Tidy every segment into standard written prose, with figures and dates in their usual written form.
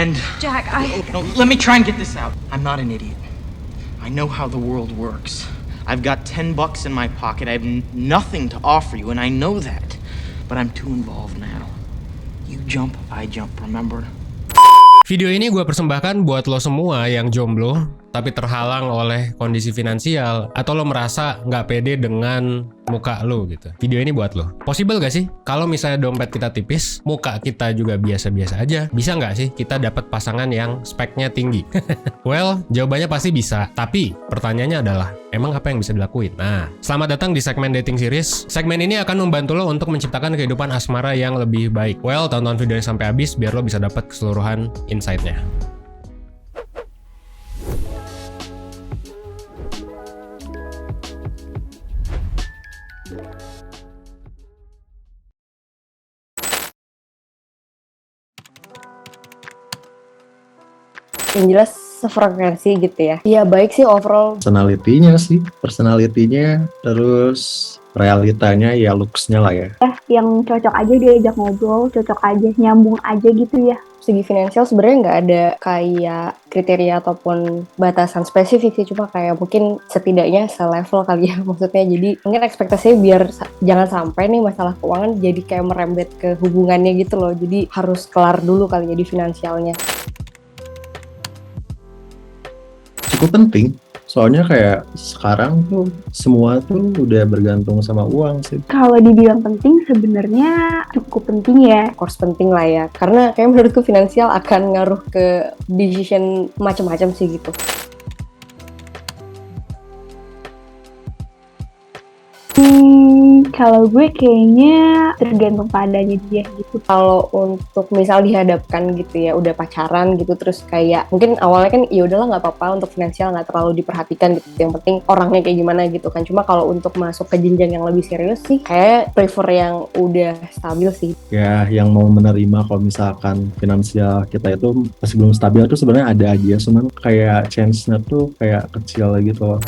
And Jack, no, let me try and get this out. I'm not an idiot. I know how the world works. I've got $10 in my pocket. I have nothing to offer you, and I know that. But I'm too involved now. You jump, I jump, remember? Video ini gue persembahkan buat lo semua yang jomblo, tapi terhalang oleh kondisi finansial, atau lo merasa nggak pede dengan muka lo gitu. Video ini buat lo. Possible gak sih? Kalau misalnya dompet kita tipis, muka kita juga biasa-biasa aja, bisa nggak sih kita dapat pasangan yang speknya tinggi? Well, jawabannya pasti bisa. Tapi pertanyaannya adalah, emang apa yang bisa dilakuin? Nah, selamat datang di segmen Dating Series. Segmen ini akan membantu lo untuk menciptakan kehidupan asmara yang lebih baik. Well, tonton video ini sampai habis biar lo bisa dapat keseluruhan insight-nya. Yang jelas sefrekuensi gitu ya. Iya baik sih overall. Personalitinya, terus realitanya ya looks-nya lah ya. Yang cocok aja diajak ngobrol, cocok aja, nyambung aja gitu ya. Segi finansial sebenarnya nggak ada kayak kriteria ataupun batasan spesifik sih, cuma kayak mungkin setidaknya selevel kali ya maksudnya. Jadi mungkin ekspektasinya biar jangan sampai nih masalah keuangan jadi kayak merembet ke hubungannya gitu loh. Jadi harus kelar dulu kali ya di finansialnya. Cukup penting, soalnya kayak sekarang tuh semua tuh udah bergantung sama uang sih. Kalau dibilang penting, sebenarnya cukup penting ya. Of course penting lah ya, karena kayak menurutku finansial akan ngaruh ke decision macam-macam sih gitu. Kalau gue kayaknya tergantung padanya dia gitu. Kalau untuk misal dihadapkan gitu ya, udah pacaran gitu, terus kayak mungkin awalnya kan ya udahlah nggak apa-apa untuk finansial nggak terlalu diperhatikan gitu, yang penting orangnya kayak gimana gitu kan. Cuma kalau untuk masuk ke jenjang yang lebih serius sih kayak prefer yang udah stabil sih. Ya yang mau menerima kalau misalkan finansial kita itu masih belum stabil tuh sebenarnya ada aja, cuman kayak chance-nya tuh kayak kecil gitu loh.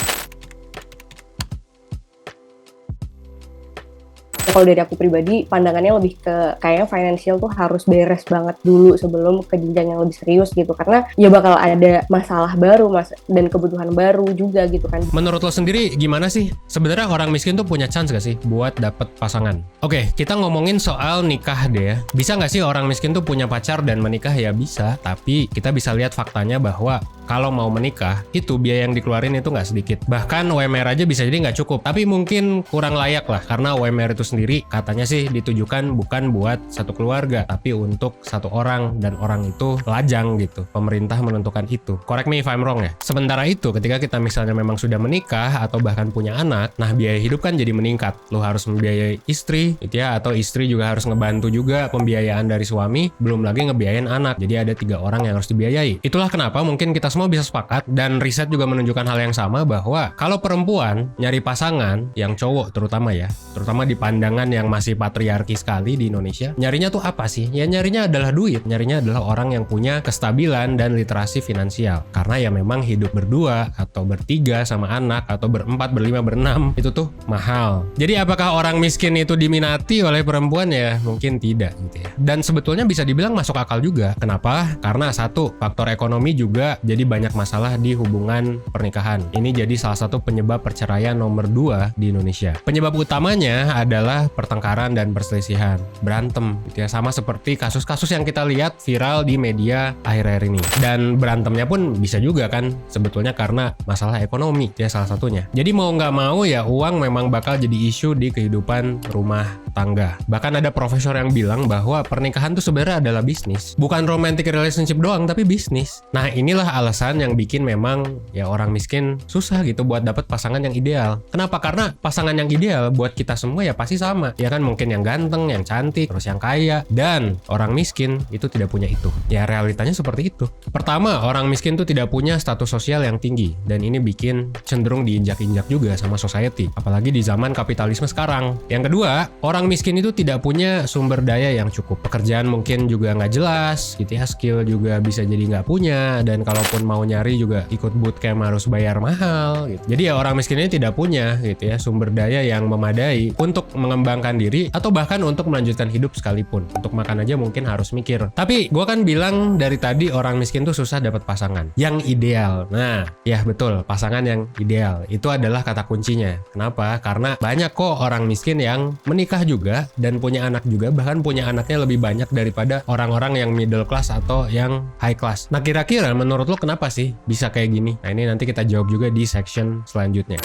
Kalau dari aku pribadi, pandangannya lebih ke kayaknya financial tuh harus beres banget dulu sebelum ke jenjang yang lebih serius gitu. Karena ya bakal ada masalah baru dan kebutuhan baru juga gitu kan. Menurut lo sendiri gimana sih? Sebenarnya orang miskin tuh punya chance gak sih buat dapet pasangan? Oke, kita ngomongin soal nikah deh ya. Bisa gak sih orang miskin tuh punya pacar dan menikah? Ya bisa, tapi kita bisa lihat faktanya bahwa kalau mau menikah, itu biaya yang dikeluarin itu nggak sedikit. Bahkan UMR aja bisa jadi nggak cukup. Tapi mungkin kurang layak lah, karena UMR itu sendiri katanya sih ditujukan bukan buat satu keluarga, tapi untuk satu orang, dan orang itu lajang gitu. Pemerintah menentukan itu. Correct me if I'm wrong ya. Sementara itu, ketika kita misalnya memang sudah menikah atau bahkan punya anak, nah biaya hidup kan jadi meningkat. Lo harus membiayai istri, gitu ya, atau istri juga harus ngebantu juga pembiayaan dari suami, belum lagi ngebiayain anak. Jadi ada 3 orang yang harus dibiayai. Itulah kenapa mungkin kita semua bisa sepakat, dan riset juga menunjukkan hal yang sama, bahwa kalau perempuan nyari pasangan yang cowok terutama ya, terutama di pandangan yang masih patriarki sekali di Indonesia, nyarinya tuh apa sih? Ya nyarinya adalah duit, nyarinya adalah orang yang punya kestabilan dan literasi finansial. Karena ya memang hidup berdua atau bertiga sama anak atau berempat, berlima, berenam itu tuh mahal. Jadi apakah orang miskin itu diminati oleh perempuan? Ya mungkin tidak gitu ya. Dan sebetulnya bisa dibilang masuk akal juga. Kenapa? Karena satu, faktor ekonomi juga jadi banyak masalah di hubungan pernikahan. Ini jadi salah satu penyebab perceraian nomor 2 di Indonesia. Penyebab utamanya adalah pertengkaran dan perselisihan, berantem gitu ya, sama seperti kasus-kasus yang kita lihat viral di media akhir-akhir ini. Dan berantemnya pun bisa juga kan sebetulnya karena masalah ekonomi ya, salah satunya. Jadi mau nggak mau ya uang memang bakal jadi isu di kehidupan rumah tangga. Bahkan ada profesor yang bilang bahwa pernikahan tuh sebenarnya adalah bisnis, bukan romantic relationship doang, tapi bisnis. Nah inilah alasan yang bikin memang ya orang miskin susah gitu buat dapat pasangan yang ideal. Kenapa? Karena pasangan yang ideal buat kita semua ya pasti sama. Ya kan, mungkin yang ganteng, yang cantik, terus yang kaya. Dan orang miskin itu tidak punya itu. Ya realitanya seperti itu. Pertama, orang miskin tuh tidak punya status sosial yang tinggi, dan ini bikin cenderung diinjak-injak juga sama society, apalagi di zaman kapitalisme sekarang. Yang kedua, orang miskin itu tidak punya sumber daya yang cukup. Pekerjaan mungkin juga nggak jelas gitu ya, skill juga bisa jadi nggak punya, dan kalaupun mau nyari juga ikut bootcamp harus bayar mahal gitu. Jadi ya orang miskin ini tidak punya gitu ya sumber daya yang memadai untuk mengembangkan diri atau bahkan untuk melanjutkan hidup sekalipun. Untuk makan aja mungkin harus mikir. Tapi gue kan bilang dari tadi orang miskin tuh susah dapat pasangan yang ideal. Nah, ya betul, pasangan yang ideal itu adalah kata kuncinya. Kenapa? Karena banyak kok orang miskin yang menikah juga dan punya anak juga, bahkan punya anaknya lebih banyak daripada orang-orang yang middle class atau yang high class. Nah, kira-kira menurut lo kenapa sih bisa kayak gini? Nah, ini nanti kita jawab juga di section selanjutnya.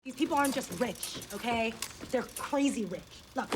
These people aren't just rich, okay? They're crazy rich. Look,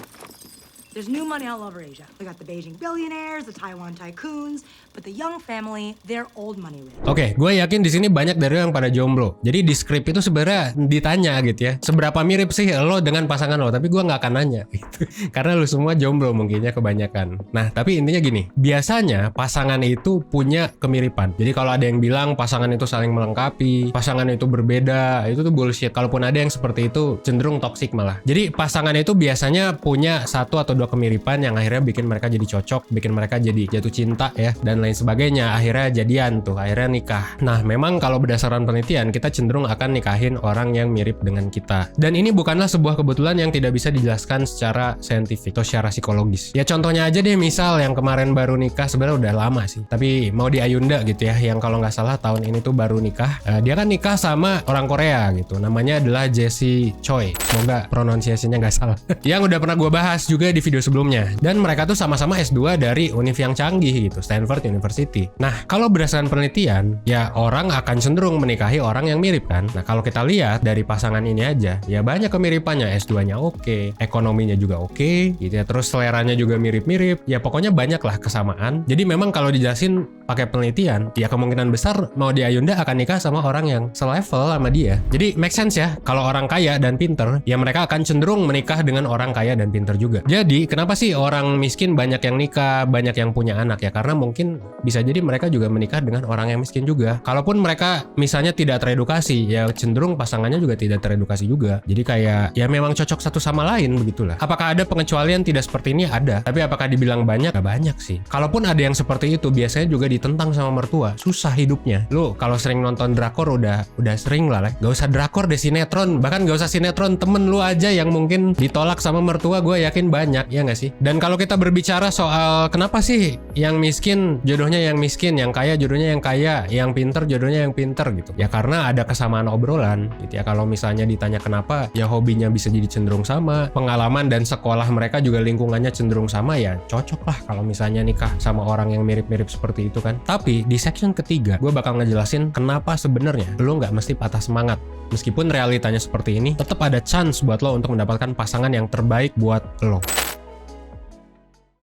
there's new money all over Asia. We got the Beijing billionaires, the Taiwan tycoons, but the young family, they're old money rich. Oke, gue yakin di sini banyak dari yang pada jomblo. Jadi di skrip itu sebenarnya ditanya gitu ya, seberapa mirip sih lo dengan pasangan lo? Tapi gue nggak akan nanya, gitu. Karena lo semua jomblo mungkinnya kebanyakan. Nah, tapi intinya gini, biasanya pasangan itu punya kemiripan. Jadi kalau ada yang bilang pasangan itu saling melengkapi, pasangan itu berbeda, itu tuh bullshit. Kalaupun ada yang seperti itu, cenderung toksik malah. Jadi pasangan itu biasanya punya satu atau dua kemiripan yang akhirnya bikin mereka jadi cocok, bikin mereka jadi jatuh cinta ya, dan lain sebagainya. Akhirnya jadian tuh, akhirnya nikah. Nah, memang kalau berdasarkan penelitian, kita cenderung akan nikahin orang yang mirip dengan kita. Dan ini bukanlah sebuah kebetulan yang tidak bisa dijelaskan secara saintifik atau secara psikologis. Ya contohnya aja deh, misal yang kemarin baru nikah, sebenarnya udah lama sih, tapi mau di Ayunda gitu ya, yang kalau nggak salah tahun ini tuh baru nikah. Dia kan nikah sama orang Korea gitu, namanya adalah Jessie Choi. Semoga pronunciasinya nggak salah. Yang udah pernah gue bahas juga di video sebelumnya. Dan mereka tuh sama-sama S2 dari univ yang canggih gitu, Stanford University. Nah, kalau berdasarkan penelitian, ya orang akan cenderung menikahi orang yang mirip kan. Nah, kalau kita lihat dari pasangan ini aja, ya banyak kemiripannya. S2-nya oke, ekonominya juga oke, gitu ya. Terus seleranya juga mirip-mirip. Ya pokoknya banyak lah kesamaan. Jadi memang kalau dijelasin pakai penelitian, ya kemungkinan besar mau di Ayunda akan nikah sama orang yang selevel sama dia. Jadi make sense ya, kalau orang kaya dan pinter, ya mereka akan cenderung menikah dengan orang kaya dan pinter juga. Jadi kenapa sih orang miskin banyak yang nikah, banyak yang punya anak ya? Karena mungkin bisa jadi mereka juga menikah dengan orang yang miskin juga. Kalaupun mereka misalnya tidak teredukasi, ya cenderung pasangannya juga tidak teredukasi juga. Jadi kayak ya memang cocok satu sama lain begitulah. Apakah ada pengecualian tidak seperti ini? Ada. Tapi apakah dibilang banyak? Gak banyak sih. Kalaupun ada yang seperti itu, biasanya juga ditentang sama mertua. Susah hidupnya. Lu kalau sering nonton drakor udah sering lah. Gak usah drakor deh, sinetron. Bahkan gak usah sinetron, temen lu aja yang mungkin ditolak sama mertua, gue yakin banyak, ya gak sih? Dan kalau kita berbicara soal kenapa sih yang miskin jodohnya yang miskin, yang kaya jodohnya yang kaya, yang pinter jodohnya yang pinter gitu. Ya karena ada kesamaan obrolan gitu ya. Kalau misalnya ditanya kenapa, ya hobinya bisa jadi cenderung sama, pengalaman dan sekolah mereka juga lingkungannya cenderung sama, ya cocok lah kalau misalnya nikah sama orang yang mirip-mirip seperti itu kan. Tapi di section ketiga, gue bakal ngejelasin kenapa sebenarnya lo nggak mesti patah semangat. Meskipun realitanya seperti ini, tetap ada chance buat lo untuk mendapatkan pasangan yang terbaik buat lo.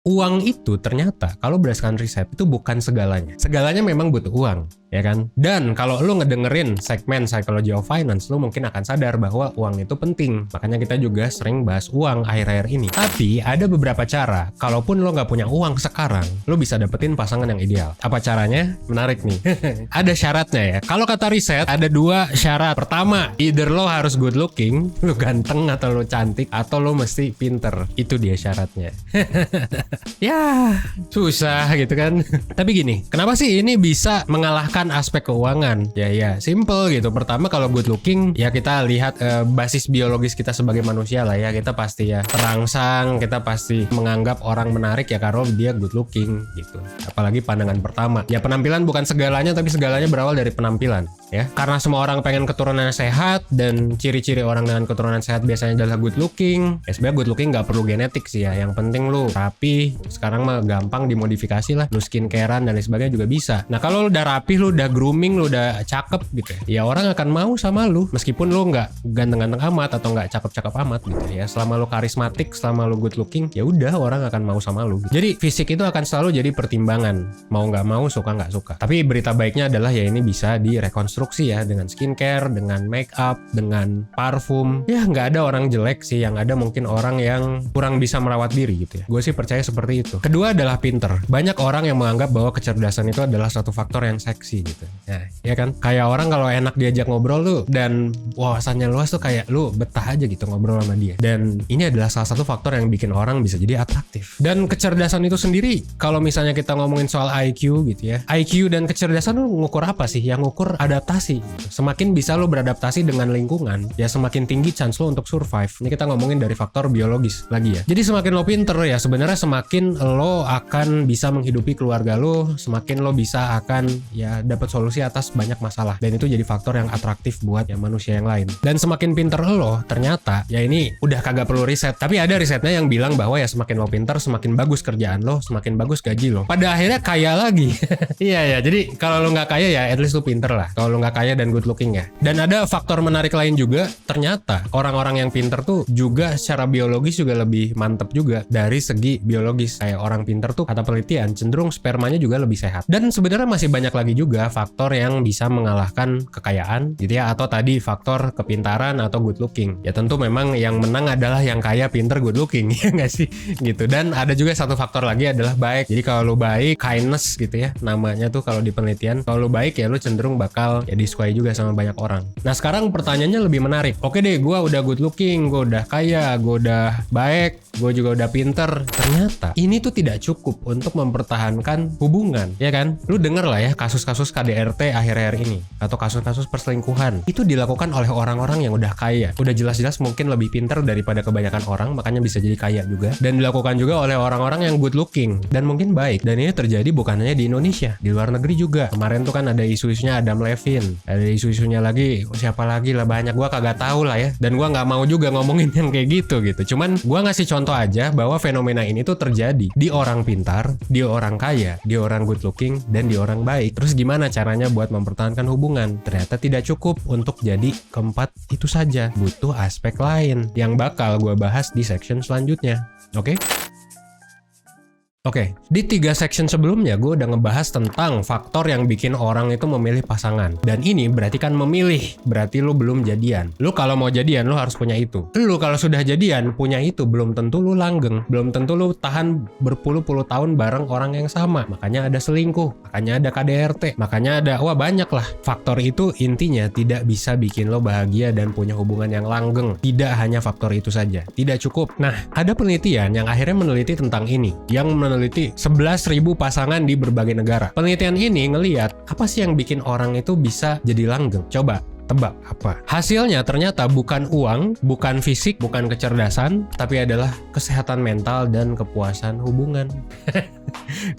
Uang itu ternyata kalau berdasarkan riset itu bukan segalanya. Segalanya memang butuh uang, ya kan? Dan kalau lu ngedengerin segmen Psychology of Finance, lu mungkin akan sadar bahwa uang itu penting. Makanya kita juga sering bahas uang akhir-akhir ini. Tapi ada beberapa cara, kalaupun lu nggak punya uang sekarang, lu bisa dapetin pasangan yang ideal. Apa caranya? Menarik nih. Ada syaratnya ya. Kalau kata riset, ada 2 syarat. Pertama, either lo harus good looking, lu ganteng atau lu cantik, atau lo mesti pinter. Itu dia syaratnya. Ya, susah gitu kan. Tapi gini, kenapa sih ini bisa mengalahkan aspek keuangan? Ya, simple gitu. Pertama, kalau good looking, ya kita lihat basis biologis kita sebagai manusia lah ya. Kita pasti ya terangsang, kita pasti menganggap orang menarik ya kalau dia good looking gitu. Apalagi pandangan pertama. Ya penampilan bukan segalanya, tapi segalanya berawal dari penampilan ya. Karena semua orang pengen keturunan sehat, dan ciri-ciri orang dengan keturunan sehat biasanya adalah good looking. Ya sebenarnya good looking nggak perlu genetik sih ya. Yang penting lu rapi. Sekarang mah gampang dimodifikasi lah, lu skincarean dan lain sebagainya juga bisa. Nah kalau lu udah rapi, lu udah grooming, lu udah cakep gitu ya orang akan mau sama lu meskipun lu nggak ganteng-ganteng amat atau nggak cakep-cakep amat gitu ya. Selama lu karismatik, selama lu good looking, ya udah orang akan mau sama lu gitu. Jadi fisik itu akan selalu jadi pertimbangan, mau nggak mau, suka nggak suka. Tapi berita baiknya adalah ya ini bisa direkonstruksi ya, dengan skincare, dengan make up, dengan parfum. Ya nggak ada orang jelek sih, yang ada mungkin orang yang kurang bisa merawat diri gitu ya. Gue sih percaya seperti itu. Kedua adalah pinter. Banyak orang yang menganggap bahwa kecerdasan itu adalah satu faktor yang seksi gitu. Nah, ya kan? Kayak orang kalau enak diajak ngobrol tuh dan wawasannya luas tuh kayak lu betah aja gitu ngobrol sama dia. Dan ini adalah salah satu faktor yang bikin orang bisa jadi atraktif. Dan kecerdasan itu sendiri, kalau misalnya kita ngomongin soal IQ gitu ya. IQ dan kecerdasan lu ngukur apa sih? Yang ngukur adaptasi gitu. Semakin bisa lu beradaptasi dengan lingkungan, ya semakin tinggi chance lu untuk survive. Ini kita ngomongin dari faktor biologis lagi ya. Jadi semakin lo pinter ya sebenarnya semakin lo akan bisa menghidupi keluarga lo, semakin lo bisa akan ya dapat solusi atas banyak masalah. Dan itu jadi faktor yang atraktif buat ya manusia yang lain. Dan semakin pinter lo ternyata ya ini udah kagak perlu riset, tapi ada risetnya yang bilang bahwa ya semakin lo pinter semakin bagus kerjaan lo, semakin bagus gaji lo. Pada akhirnya kaya lagi. Iya ya, jadi kalau lo nggak kaya ya at least lo pinter lah. Kalau lo nggak kaya dan good looking ya. Dan ada faktor menarik lain juga, ternyata orang-orang yang pinter tuh juga secara biologis juga lebih mantep juga dari segi biologis. Kayak orang pinter tuh kata penelitian cenderung spermanya juga lebih sehat. Dan sebenarnya masih banyak lagi juga faktor yang bisa mengalahkan kekayaan gitu ya, atau tadi faktor kepintaran atau good looking. Ya tentu memang yang menang adalah yang kaya, pinter, good looking ya nggak sih gitu. Dan ada juga satu faktor lagi adalah baik. Jadi kalau lu baik, kindness gitu ya namanya tuh kalau di penelitian. Kalau lu baik ya lu cenderung bakal ya disukai juga sama banyak orang. Nah sekarang pertanyaannya lebih menarik. Oke deh, gue udah good looking, gue udah kaya, gue udah baik, gue juga udah pinter. Ternyata ini tuh tidak cukup untuk mempertahankan hubungan, ya kan? Lu denger lah ya kasus-kasus KDRT akhir-akhir ini atau kasus-kasus perselingkuhan. Itu dilakukan oleh orang-orang yang udah kaya. Udah jelas-jelas mungkin lebih pinter daripada kebanyakan orang, makanya bisa jadi kaya juga. Dan dilakukan juga oleh orang-orang yang good looking dan mungkin baik. Dan ini terjadi bukan hanya di Indonesia, di luar negeri juga. Kemarin tuh kan ada isu-isunya Adam Levine, ada isu-isunya lagi siapa lagi lah, banyak. Gua kagak tahu lah ya. Dan gua nggak mau juga ngomongin yang kayak gitu. Cuman gua ngasih contoh aja bahwa fenomena ini tuh terjadi di orang pintar, di orang kaya, di orang good looking, dan di orang baik. Terus gimana caranya buat mempertahankan hubungan? Ternyata tidak cukup untuk jadi keempat itu saja. Butuh aspek lain yang bakal gua bahas di section selanjutnya. Oke? Oke, di 3 section sebelumnya gue udah ngebahas tentang faktor yang bikin orang itu memilih pasangan. Dan ini berarti kan memilih, berarti lu belum jadian. Lu kalau mau jadian, lu harus punya itu. Lu kalau sudah jadian, punya itu, belum tentu lu langgeng. Belum tentu lu tahan berpuluh-puluh tahun bareng orang yang sama. Makanya ada selingkuh, makanya ada KDRT, makanya ada, wah banyak lah. Faktor itu intinya tidak bisa bikin lo bahagia dan punya hubungan yang langgeng. Tidak hanya faktor itu saja, tidak cukup. Nah, ada penelitian yang akhirnya meneliti tentang ini, yang meneliti 11.000 pasangan di berbagai negara. Penelitian ini ngelihat apa sih yang bikin orang itu bisa jadi langgeng. Coba tebak apa? Hasilnya ternyata bukan uang, bukan fisik, bukan kecerdasan, tapi adalah kesehatan mental dan kepuasan hubungan.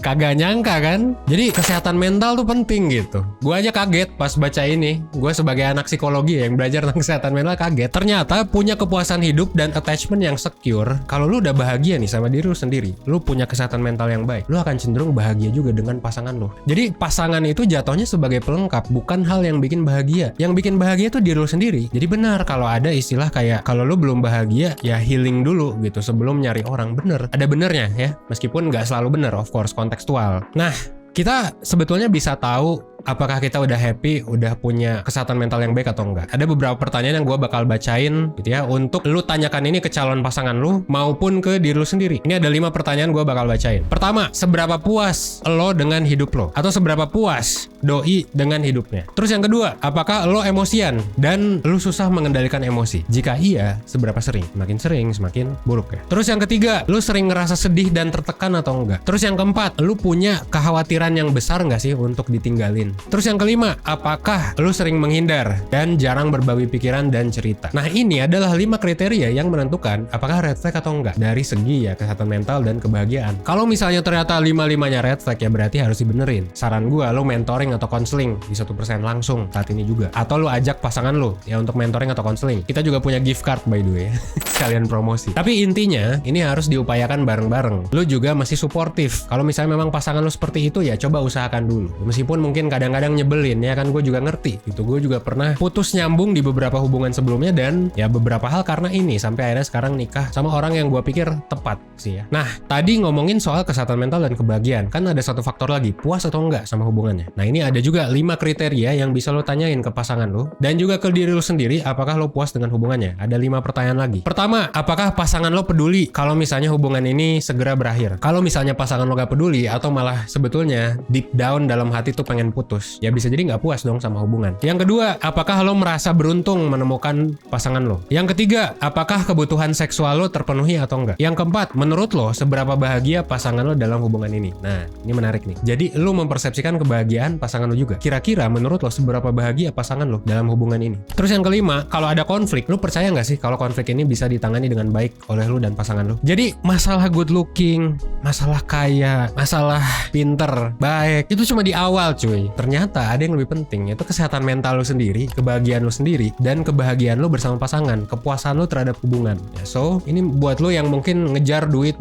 Kagak nyangka kan? Jadi kesehatan mental tuh penting gitu. Gue aja kaget pas baca ini. Gue sebagai anak psikologi yang belajar tentang kesehatan mental kaget. Ternyata punya kepuasan hidup dan attachment yang secure. Kalau lu udah bahagia nih sama diri lu sendiri, lu punya kesehatan mental yang baik, lu akan cenderung bahagia juga dengan pasangan lu. Jadi pasangan itu jatuhnya sebagai pelengkap, bukan hal yang bikin bahagia. Yang bikin bahagia tuh diri lu sendiri. Jadi benar kalau ada istilah kayak kalau lu belum bahagia ya healing dulu gitu sebelum nyari orang. Bener, ada benernya ya. Meskipun nggak selalu bener, of course, kontekstual. Nah, kita sebetulnya bisa tahu apakah kita udah happy, udah punya kesehatan mental yang baik atau enggak. Ada beberapa pertanyaan yang gue bakal bacain gitu ya, untuk lu tanyakan ini ke calon pasangan lu maupun ke diri lu sendiri. Ini ada 5 pertanyaan gue bakal bacain. Pertama, seberapa puas lo dengan hidup lo? Atau seberapa puas doi dengan hidupnya? Terus yang kedua, apakah lo emosian dan lu susah mengendalikan emosi? Jika iya, seberapa sering? Semakin sering, semakin buruk ya. Terus yang ketiga, lu sering ngerasa sedih dan tertekan atau enggak? Terus yang keempat, lu punya kekhawatiran yang besar nggak sih untuk ditinggalin? Terus yang kelima, apakah lu sering menghindar dan jarang berbagi pikiran dan cerita? Nah, ini adalah 5 kriteria yang menentukan apakah red flag atau enggak dari segi ya kesehatan mental dan kebahagiaan. Kalau misalnya ternyata 5-5-nya red flag ya berarti harus dibenerin. Saran gua, lu mentoring atau konseling di 1% langsung saat ini juga. Atau lu ajak pasangan lu ya untuk mentoring atau konseling. Kita juga punya gift card by the way. Sekalian promosi. Tapi intinya ini harus diupayakan bareng-bareng. Lu juga masih suportif. Kalau misalnya memang pasangan lu seperti itu ya coba usahakan dulu. Meskipun mungkin kadang-kadang nyebelin ya kan, gue juga ngerti gitu. Gue juga pernah putus nyambung di beberapa hubungan sebelumnya dan ya beberapa hal karena ini sampai akhirnya sekarang nikah sama orang yang gue pikir tepat sih ya. Nah, tadi ngomongin soal kesehatan mental dan kebahagiaan, kan ada satu faktor lagi, puas atau enggak sama hubungannya. Nah, ini ada juga 5 kriteria yang bisa lo tanyain ke pasangan lo dan juga ke diri lo sendiri apakah lo puas dengan hubungannya. Ada 5 pertanyaan lagi. Pertama, apakah pasangan lo peduli kalau misalnya hubungan ini segera berakhir? Kalau misalnya pasangan lo gak peduli atau malah sebetulnya deep down dalam hati tuh pengen putus putus, ya bisa jadi nggak puas dong sama hubungan. Yang kedua, apakah lo merasa beruntung menemukan pasangan lo? Yang ketiga, apakah kebutuhan seksual lo terpenuhi atau enggak? Yang keempat, menurut lo seberapa bahagia pasangan lo dalam hubungan ini? Nah, ini menarik nih. Jadi lo mempersepsikan kebahagiaan pasangan lo juga. Kira-kira menurut lo seberapa bahagia pasangan lo dalam hubungan ini? Terus yang kelima, kalau ada konflik, lo percaya nggak sih kalau konflik ini bisa ditangani dengan baik oleh lo dan pasangan lo? Jadi masalah good looking, masalah kaya, masalah pinter, baik, itu cuma di awal cuy. Ternyata ada yang lebih penting, yaitu kesehatan mental lo sendiri, kebahagiaan lo sendiri, dan kebahagiaan lo bersama pasangan, kepuasan lo terhadap hubungan. Ya, so, ini buat lo yang mungkin ngejar duit,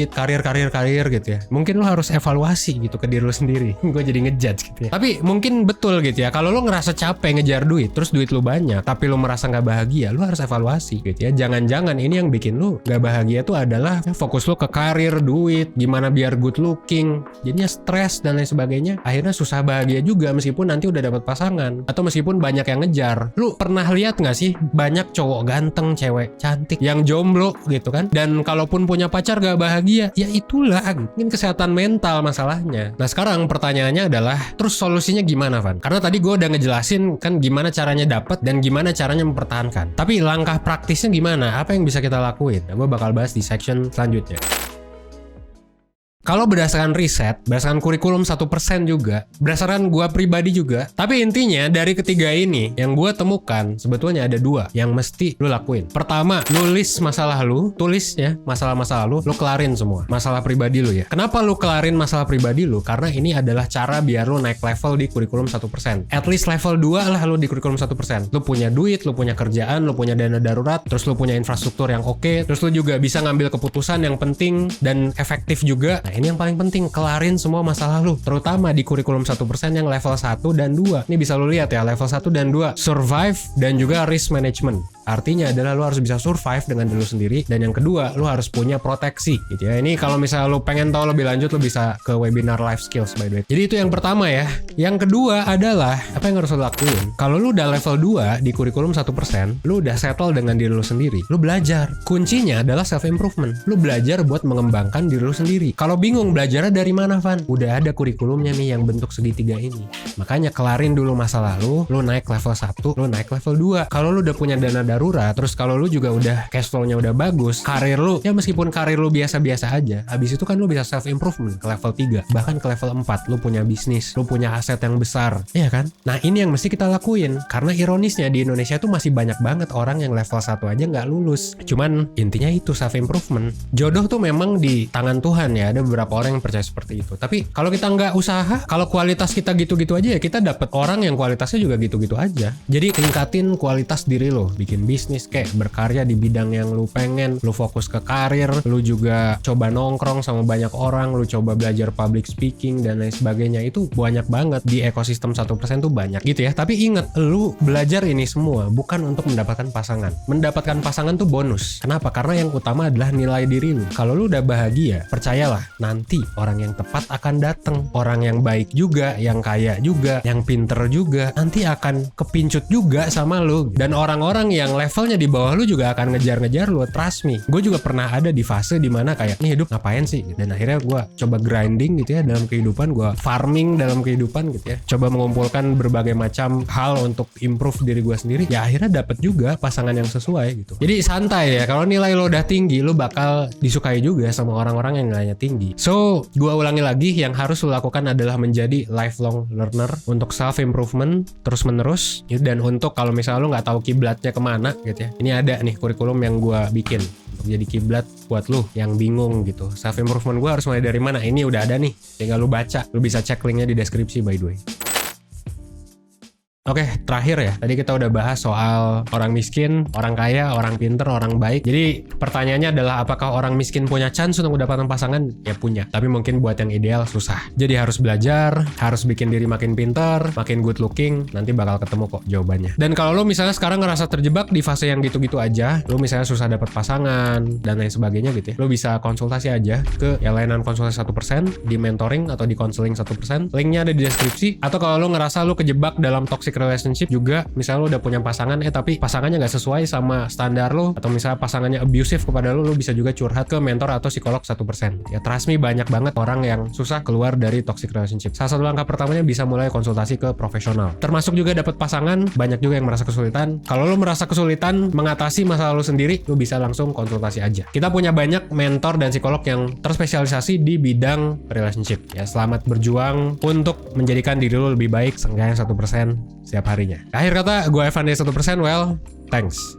karir gitu ya. Mungkin lo harus evaluasi gitu ke diri lo sendiri. Gue jadi ngejudge gitu ya. Tapi mungkin betul gitu ya, kalau lo ngerasa capek ngejar duit, terus duit lo banyak, tapi lo merasa nggak bahagia, lo harus evaluasi gitu ya. Jangan-jangan ini yang bikin lo nggak bahagia tuh adalah fokus lo ke karir, duit, gimana biar good looking, jadinya stres dan lain sebagainya. Akhirnya susah bahagia juga meskipun nanti udah dapat pasangan atau meskipun banyak yang ngejar. Lu pernah lihat nggak sih banyak cowok ganteng, cewek cantik yang jomblo gitu kan? Dan kalaupun punya pacar gak bahagia, ya itulah mungkin kesehatan mental masalahnya. Nah sekarang pertanyaannya adalah, terus solusinya gimana, Van? Karena tadi gue udah ngejelasin kan gimana caranya dapat dan gimana caranya mempertahankan. Tapi langkah praktisnya gimana? Apa yang bisa kita lakuin? Nah, gue bakal bahas di section selanjutnya. Kalau berdasarkan riset, berdasarkan kurikulum 1% juga, berdasarkan gua pribadi juga, tapi intinya dari ketiga ini yang gua temukan sebetulnya ada 2 yang mesti lu lakuin. Pertama, lu list masalah lu, tulis ya masalah-masalah lu kelarin semua. Masalah pribadi lu ya. Kenapa lu kelarin masalah pribadi lu? Karena ini adalah cara biar lu naik level di kurikulum 1%. At least level 2 lah lu di kurikulum 1%. Lu punya duit, lu punya kerjaan, lu punya dana darurat, terus lu punya infrastruktur yang oke, terus lu juga bisa ngambil keputusan yang penting dan efektif juga. Nah, ini yang paling penting, kelarin semua masalah lu, terutama di kurikulum 1% yang level 1 dan 2. Ini bisa lu lihat ya, level 1 dan 2, survive dan juga risk management. Artinya adalah lu harus bisa survive dengan diri lu sendiri, dan yang kedua lu harus punya proteksi gitu ya. Ini kalau misalnya lu pengen tahu lebih lanjut, lu bisa ke webinar life skills by the way. Jadi itu yang pertama ya. Yang kedua adalah apa yang harus lu lakuin. Kalau lu udah level 2 di kurikulum 1%, lu udah settle dengan diri lu sendiri. Lu belajar. Kuncinya adalah self improvement. Lu belajar buat mengembangkan diri lu sendiri. Kalau bingung belajarnya dari mana, Van? Udah ada kurikulumnya nih yang bentuk segitiga ini. Makanya kelarin dulu masalah lu naik level 1, lu naik level 2. Kalau lu udah punya dana darurat, terus kalau lu juga udah cash flow-nya udah bagus, karir lu, ya meskipun karir lu biasa-biasa aja, habis itu kan lu bisa self improvement ke level 3, bahkan ke level 4, lu punya bisnis, lu punya aset yang besar, iya kan? Nah ini yang mesti kita lakuin, karena ironisnya di Indonesia tuh masih banyak banget orang yang level 1 aja nggak lulus. Cuman intinya itu self improvement. Jodoh tuh memang di tangan Tuhan ya, ada beberapa orang yang percaya seperti itu. Tapi kalau kita nggak usaha, kalau kualitas kita gitu-gitu aja ya kita dapat orang yang kualitasnya juga gitu-gitu aja. Jadi tingkatin kualitas diri lo, bikin bisnis kayak berkarya di bidang yang lu pengen, lu fokus ke karir, lu juga coba nongkrong sama banyak orang, lu coba belajar public speaking dan lain sebagainya. Itu banyak banget di ekosistem 1% tuh banyak gitu ya. Tapi inget, lu belajar ini semua bukan untuk mendapatkan pasangan. Mendapatkan pasangan tuh bonus. Kenapa? Karena yang utama adalah nilai diri lu. Kalau lu udah bahagia, percayalah nanti orang yang tepat akan datang. Orang yang baik juga, yang kaya juga, yang pinter juga, nanti akan kepincut juga sama lu. Dan orang-orang yang levelnya di bawah lu juga akan ngejar-ngejar lu, trust me. Gue juga pernah ada di fase dimana kayak, nih hidup ngapain sih? Dan akhirnya gue coba grinding gitu ya dalam kehidupan, gue farming dalam kehidupan gitu ya. Coba mengumpulkan berbagai macam hal untuk improve diri gue sendiri. Ya akhirnya dapet juga pasangan yang sesuai gitu. Jadi santai ya, kalau nilai lo udah tinggi, lo bakal disukai juga sama orang-orang yang nilainya tinggi. So, gue ulangi lagi, yang harus lo lakukan adalah menjadi lifelong learner untuk self improvement terus menerus. Dan untuk kalau misalnya lo nggak tahu kiblatnya kemana gitu ya, ini ada nih kurikulum yang gue bikin untuk jadi kiblat buat lu yang bingung gitu. Self improvement gue harus mulai dari mana? Ini udah ada nih, tinggal lu baca. Lu bisa cek linknya di deskripsi by the way. Oke, terakhir ya. Tadi kita udah bahas soal orang miskin, orang kaya, orang pinter, orang baik. Jadi pertanyaannya adalah apakah orang miskin punya chance untuk mendapatkan pasangan? Ya punya. Tapi mungkin buat yang ideal susah. Jadi harus belajar, harus bikin diri makin pinter, makin good looking. Nanti bakal ketemu kok jawabannya. Dan kalau lo misalnya sekarang ngerasa terjebak di fase yang gitu-gitu aja, lo misalnya susah dapat pasangan dan lain sebagainya gitu ya, lo bisa konsultasi aja ke ya layanan konsultasi 1%, di mentoring atau di konseling 1%. Linknya ada di deskripsi. Atau kalau lo ngerasa lo kejebak dalam toxic relationship juga, misalnya lo udah punya pasangan, tapi pasangannya nggak sesuai sama standar lo, atau misalnya pasangannya abusive kepada lo bisa juga curhat ke mentor atau psikolog 1%. Ya trust me, banyak banget orang yang susah keluar dari toxic relationship. Salah satu langkah pertamanya bisa mulai konsultasi ke profesional. Termasuk juga dapat pasangan, banyak juga yang merasa kesulitan. Kalau lo merasa kesulitan mengatasi masalah lo sendiri, lo bisa langsung konsultasi aja. Kita punya banyak mentor dan psikolog yang terspesialisasi di bidang relationship. Ya selamat berjuang untuk menjadikan diri lo lebih baik, seenggaknya 1% setiap harinya. Akhir kata, gue Evan dari 1%, well, thanks.